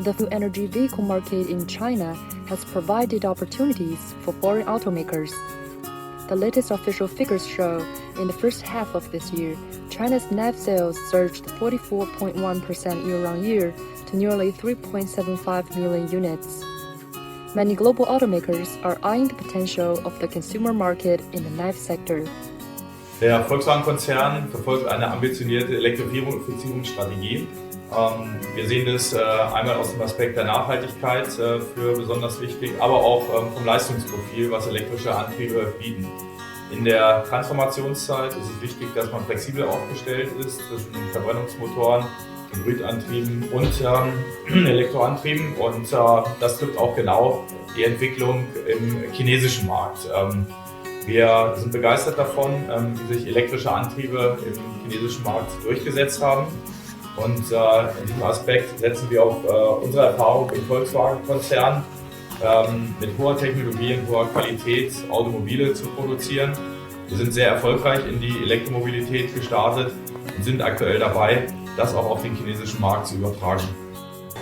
The full energy vehicle market in China has provided opportunities for foreign automakers. The latest official figures show in the first half of this year, China's net sales surged 44.1% year-on-year to nearly 3.75 million units. Many global automakers are eyeing the potential of the consumer market in the knife sector. Der Volkswagen-Konzern verfolgt eine ambitionierte Elektrifizierungsstrategie. Wir sehen das einmal aus dem Aspekt der Nachhaltigkeit für besonders wichtig, aber auch vom Leistungsprofil, was elektrische Antriebe bieten. In der Transformationszeit ist es wichtig, dass man flexibel aufgestellt ist zwischen Verbrennungsmotoren, Hybridantrieben und Elektroantrieben. Und das trifft auch genau die Entwicklung im chinesischen Markt. Wir sind begeistert davon, wie sich elektrische Antriebe im chinesischen Markt durchgesetzt haben. Und in diesem Aspekt setzen wir auf unsere Erfahrung im Volkswagen-Konzern, mit hoher Technologie und hoher Qualität Automobile zu produzieren. Wir sind sehr erfolgreich in die Elektromobilität gestartet und sind aktuell dabei, das auch auf den chinesischen Markt zu übertragen.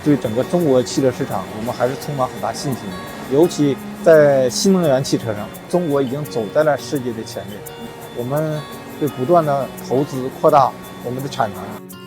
对整个中国汽车市场，我们还是充满很大信心。尤其在新能源汽车上，中国已经走在了世界的前列。我们会不断的投资扩大我们的产能。